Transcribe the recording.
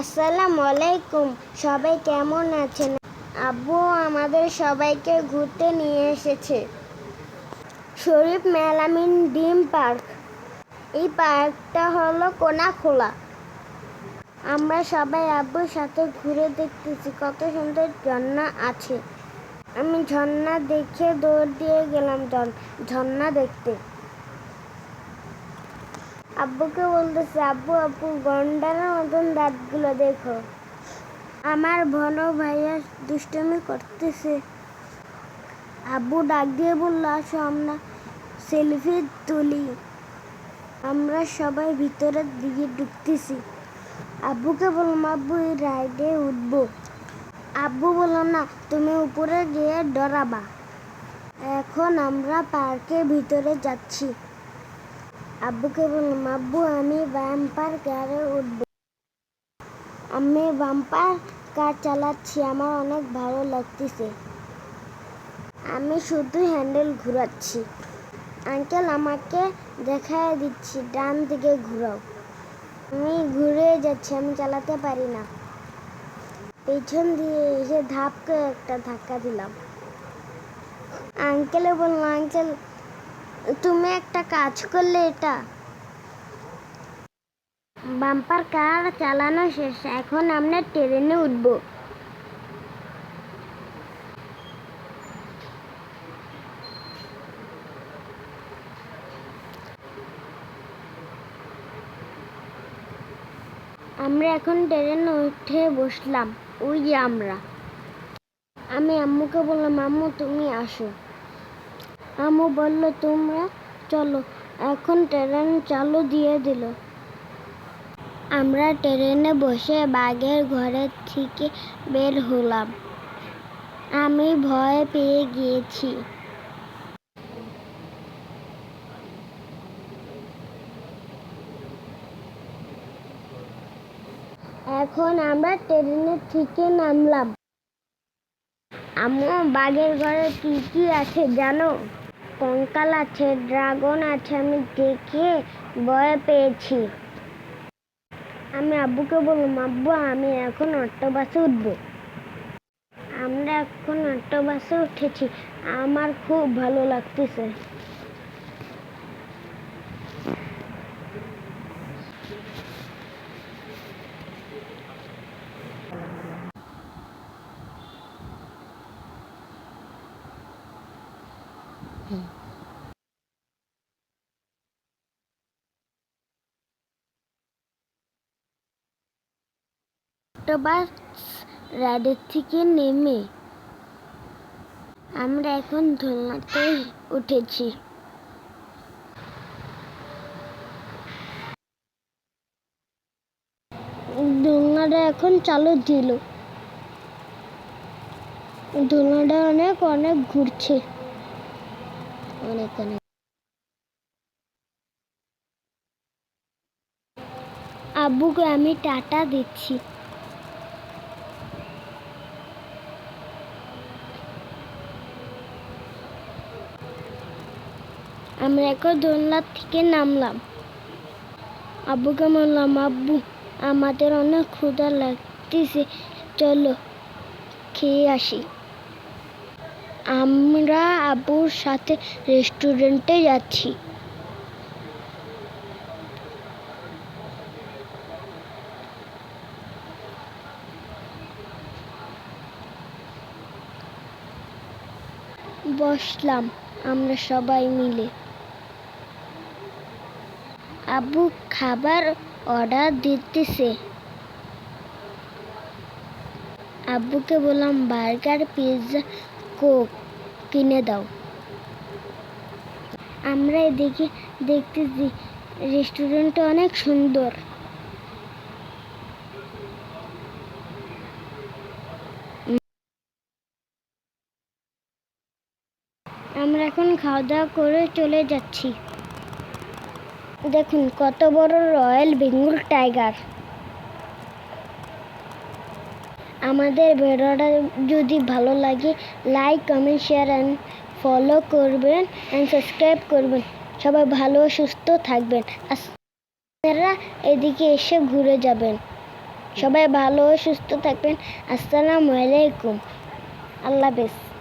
আসসালামু আলাইকুম। সবাই কেমন আছেন? আব্বু আমাদের সবাইকে ঘুরতে নিয়ে এসেছে শরীফ মেলামিন ড্রিম পার্ক। এই পার্কটা হলো কোনাখোলা। আমরা সবাই আব্বুর সাথে ঘুরে দেখতেছি কত সুন্দর ঝর্ণা আছে। আমি ঝর্ণা দেখে দৌড় দিয়ে গেলাম ঝর্ণা দেখতে। আব্বুকে বলতেছে, আব্বু আব্বু গন্ডারের মতন দাঁতগুলো দেখো। আমার বড় ভাইয়া দুষ্টুমি করতেছে। আব্বু ডাক দিয়ে বলল, আসো আমরা সেলফি তুলি। আমরা সবাই ভিতরের দিকে ঢুকতেছি। আব্বুকে বললাম, আব্বু এই রাইডে উঠবো। আব্বু বলল, না তুমি উপরে গিয়ে ডরাবা। এখন আমরা পার্কের ভিতরে যাচ্ছি। আব্বুকে বললাম, আব্বু আমি বাম্পার কারে উঠবো। আমি বাম্পার কার চালাচ্ছি, আমার অনেক ভালো লাগতেছে। আমি শুধু হ্যান্ডেল ঘুরাচ্ছি। আঙ্কেল আমাকে দেখায় দিচ্ছি, ডান দিকে ঘুরাও। আমি ঘুরে যাচ্ছি, আমি চালাতে পারি না। পেছন দিয়ে এসে ধাপ করে একটা ধাক্কা দিলাম। আঙ্কেলে বলল, আঙ্কেল তুমি একটা কাজ করলে, এটা বাম্পার কার চালানো শেষ, এখন আমরা ট্রেনে উঠবো। আমরা এখন ট্রেনে উঠে বসলাম। ওই যে আমরা। আমি আম্মুকে বললাম, আম্মু তুমি আসো। আম্মু বলল, তোমরা চলো। এখন ট্রেন চালু দিয়ে দিল। আমরা ট্রেনে বসে বাঘের ঘরের থেকে বের হলাম। আমি ভয় পেয়ে গিয়েছি। এখন আমরা ট্রেনের থেকে নামলাম। আম্মু বাঘের ঘরে কি কি আছে জানো? কঙ্কাল আছে, ড্রাগন আছে। আমি দেখে ভয় পেয়েছি। আমি আব্বুকে বললাম, আব্বু আমি এখন অক্টোপাসে উঠবো। আমরা এখন অক্টোপাসে উঠেছি। আমার খুব ভালো লাগতেছে। অক্টোপাস রাইডের থেকে নেমে আমরা এখন দোলনাতে উঠেছি। দোলনাটা এখন চালু দিল। দোলনাটা অনেক অনেক ঘুরছে। অনেক অনেক। আব্বুকে আমি টাটা দিচ্ছি। আমরা এখন দোলনার থেকে নামলাম। আব্বুকে বললাম, আব্বু আমাদের অনেক ক্ষুধা লাগতেছে, চলো খেয়ে আসি। আমরা আব্বুর সাথে রেস্টুরেন্টে যাচ্ছি। বসলাম আমরা সবাই মিলে। আব্বু খাবার অর্ডার দিতেছে। আব্বুকে বললাম, বার্গার, পিৎজা, কোক কিনে দাও। আমরা এদিকে দেখতেছি রেস্টুরেন্টটা অনেক সুন্দর। আমরা এখন খাওয়া দাওয়া করে চলে যাচ্ছি। দেখুন কত বড় রয়্যাল বেঙ্গল টাইগার। আমাদের ভিডিওটা যদি ভালো লাগে, like, comment, share and follow করবেন অ্যান্ড সাবস্ক্রাইব করবেন। সবাই ভালো সুস্থ থাকবেন। আপনারা এদিকে এসে ঘুরে যাবেন। সবাই ভালো ও সুস্থ থাকবেন। আসসালামু আলাইকুম। আল্লাহ হাফেজ।